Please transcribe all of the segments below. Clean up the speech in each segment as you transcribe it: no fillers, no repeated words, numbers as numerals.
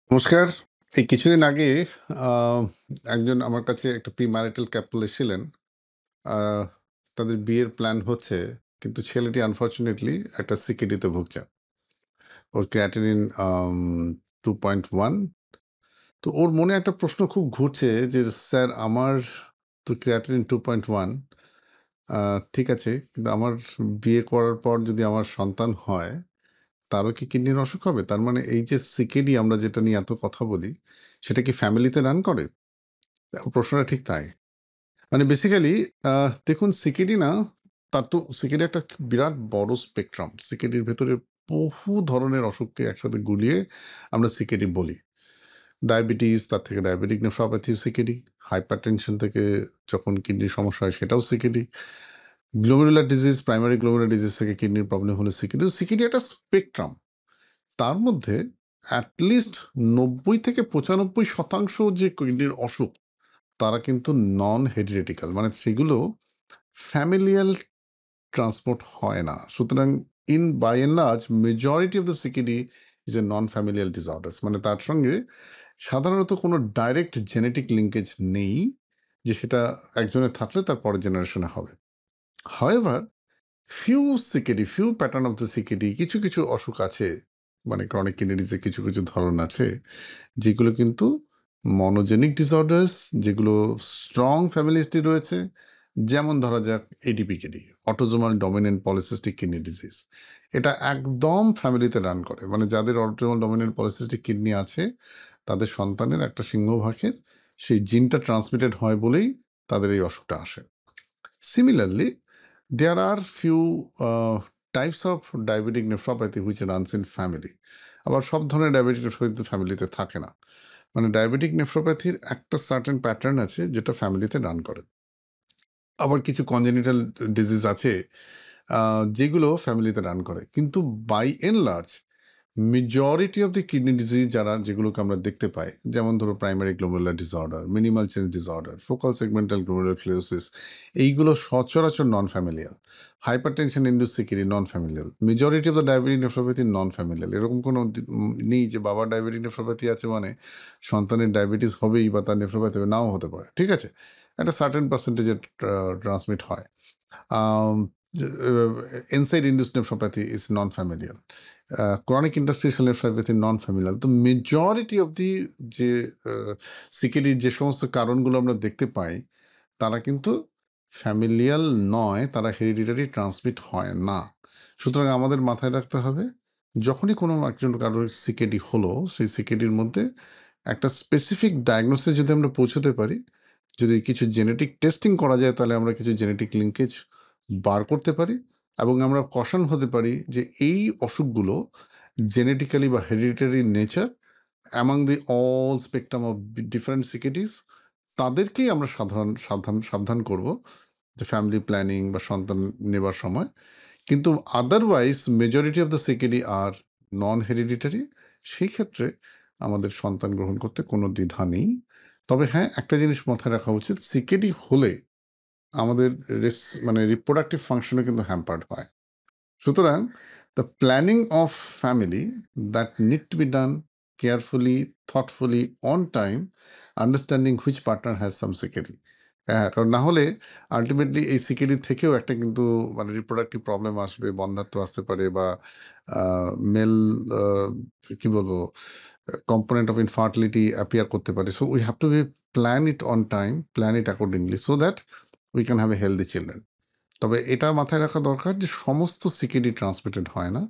নমস্কার। এই কিছুদিন আগে আ একজন আমার কাছে একটা প্রি-ম্যারিটাল কাপল এসেছিলেন। আ তাদের বিয়ের প্ল্যান হচ্ছে। কিন্তু ছেলেটি আনফরচুনেটলি একটা সিকিডিতে ভুগছে। ওর ক্রিয়েটিনিন 2.1। তো ওর মনে একটা প্রশ্ন খুব ঘুরছে যে, "স্যার আমার তো ক্রিয়েটিনিন 2.1 আ ঠিক আছে। কিন্তু আমার বিয়ে করার পর যদি আমার সন্তান হয়, তারও কি কিডনির অসুখ হবে? তার মানে এই যে সিকেডি আমরা যেটা নিয়ে এত কথা বলি, সেটা কি ফ্যামিলিতে রান করে?" প্রশ্নটা ঠিক তাই। মানে বেসিক্যালি আ দেখুন সিকেডি না, তার তো সিকেডি একটা বিরাট বড় স্পেকট্রাম। সিকেডির ভেতরে বহু ধরনের অসুখকে একসাথে গুলিয়ে আমরা সিকেডি বলি। ডায়াবেটিস, তার থেকে ডায়াবেটিক নেফ্রোপ্যাথি সিকেডি, হাইপারটেনশন থেকে যখন কিডনির সমস্যা হয় সেটাও CKD. Glomerular disease, primary glomerular disease থেকে কিডনির প্রবলেম হলে সিকেডি। তো সিকেডি একটা স্পেকট্রাম। তার মধ্যে এট লিস্ট ৯০-৯৫% যে কিডনির অসুখ তারা কিন্তু নন হেরিডিটিক্যাল, মানে সেগুলো ফ্যামিলিয়াল ট্রান্সপোর্ট হয় না। সুতরাং in by and large majority of the CKD is a non familial disorders, মানে তার সঙ্গে সাধারণত কোনো ডাইরেক্ট জেনেটিক লিঙ্কেজ নেই যে সেটা একজনের থাকলে তার পরের জেনারেশনে হবে। However few CKD, few pattern of the CKD, কিছু কিছু অসুখ আছে, মানে ক্রনিক কিডনি ডিজিজের কিছু কিছু ধরন আছে যেগুলো কিন্তু মনোজেনিক ডিসঅর্ডার্স, যেগুলো স্ট্রং ফ্যামিলি হিস্ট্রি রয়েছে। যেমন ধরা যাক এডিপিকেডি, autosomal dominant polycystic kidney disease. এটা একদম ফ্যামিলিতে রান করে, মানে যাদের অটোজোমাল ডমিনেন্ট পলিসিস্টিক কিডনি আছে তাদের সন্তানের একটা সিংহভাগের সেই জিনটা ট্রান্সমিটেড হয় বলেই তাদের এই অসুখটা আসে। Similarly there are few types of diabetic nephropathy which runs in family. আবার সব ধরনের ডায়াবেটিক নেফ্রোপ্যাথি ফ্যামিলিতে থাকে না। মানে ডায়াবেটিক নেফ্রোপ্যাথির একটা সার্টেন প্যাটার্ন আছে যেটা ফ্যামিলিতে রান করে। আবার কিছু কনজেনিটাল ডিজিজ আছে যেগুলো ফ্যামিলিতে রান করে। কিন্তু by and large majority of the kidney disease যেগুলোকে আমরা দেখতে পাই, যেমন ধরো primary glomerular disorder, minimal change disorder, focal segmental glomerular sclerosis, এইগুলো সচরাচর non familial. Hypertension induced CKD non familial. Majority of the diabetic nephropathy non familial. এরকম কোনো নেই যে বাবার ডায়াবেটিক নেফ্রোপ্যাথি আছে মানে সন্তানের ডায়াবেটিস হবেই বা তার নেফ্রোপ্যাথি হবে, নাও হতে পারে। ঠিক আছে? একটা সার্টেন পার্সেন্টেজে ট্রান্সমিট হয়। Um, inside induced nephropathy is non-familial. Chronic interstitial nephropathy non-familial. তো মেজরিটি অফ দি যে সিকেডির যে সমস্ত কারণগুলো আমরা দেখতে পাই তারা কিন্তু ফ্যামিলিয়াল নয়, তারা হেরিডিটারি ট্রান্সমিট হয় না। সুতরাং আমাদের মাথায় রাখতে হবে যখনই কোনো একজন কারোর সিকেডি হলো, সেই সিকেডির মধ্যে একটা স্পেসিফিক ডায়াগনোসিস যদি আমরা পৌঁছতে পারি, যদি কিছু জেনেটিক টেস্টিং করা যায় তাহলে আমরা কিছু জেনেটিক লিঙ্কেজ বার করতে পারি এবং আমরা কশন হতে পারি যে এই অসুখগুলো জেনেটিক্যালি বা hereditary nature among the all spectrum of different CKDs, তাদেরকেই আমরা সাবধান করব যে ফ্যামিলি প্ল্যানিং বা সন্তান নেবার সময়। কিন্তু otherwise majority of the CKD are non hereditary. সেই ক্ষেত্রে আমাদের সন্তান গ্রহণ করতে কোনো দ্বিধা নেই। তবে হ্যাঁ, একটা জিনিস মাথায় রাখা উচিত, সিকেডি হলে আমাদের মানে রিপ্রোডাক্টিভ ফাংশনও কিন্তু হ্যাম্পার্ড হয়। সুতরাং the planning of family that need to be done carefully, থটফুলি, on time, understanding which partner has some CKD. হ্যাঁ, কারণ না হলে আলটিমেটলি এই সিকেডি থেকেও একটা কিন্তু মানে রিপ্রোডাক্টিভ প্রবলেম আসবে, বন্ধ্যাত্ব আসতে পারে বা মেল কি বলবো কম্পোনেন্ট অফ ইনফার্টিলিটি অ্যাপিয়ার করতে পারে। So we have to be plan it on time, plan it accordingly so that we can have a healthy children. তবে এটা মাথায় রাখা দরকার যে সমস্ত সিকেডি ট্রান্সমিটেড হয় না।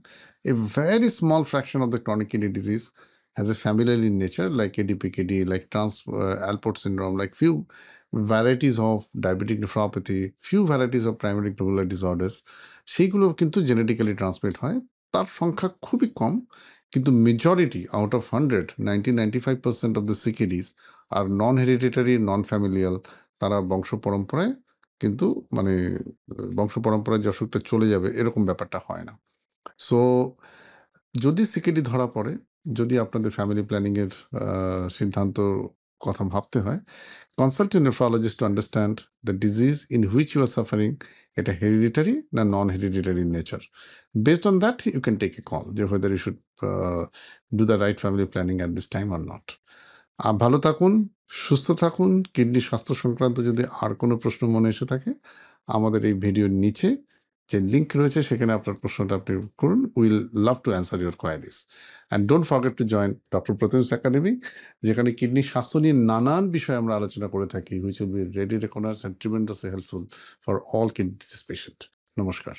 A very small fraction of the chronic kidney disease has a familial in nature, like ADPKD, like Alport syndrome, like few varieties of diabetic nephropathy, few varieties of primary glomerular disorders, সেইগুলো কিন্তু genetically transmit হয়। তার সংখ্যা খুবই কম, কিন্তু majority out of 100, 90-95% of the CKDs are non hereditary, non familial. তারা বংশ পরম্পরায় কিন্তু মানে বংশ পরম্পরায় যে অসুখটা চলে যাবে এরকম ব্যাপারটা হয় না। সো যদি সিকেডি ধরা পড়ে, যদি আপনাদের ফ্যামিলি প্ল্যানিংয়ের সিদ্ধান্ত কথা ভাবতে হয়, consult a nephrologist to understand the disease in which you are suffering, এটা হেরিডিটারি না non hereditary in nature. Based on that you can take a call যে whether you should do the right family planning at this time or not. ভালো থাকুন, সুস্থ থাকুন। Kidney স্বাস্থ্য সংক্রান্ত যদি আর কোনো প্রশ্ন মনে এসে থাকে, আমাদের এই ভিডিওর নিচে যে লিঙ্ক রয়েছে সেখানে আপনার প্রশ্নটা আপনি করুন। Will love to answer your queries. And don't forget to join doctor Pratim's academy, যেখানে কিডনি স্বাস্থ্য নিয়ে নানান বিষয় আমরা আলোচনা করে থাকি, which will be ready recognized and tremendously helpful for all kidney disease patient. নমস্কার।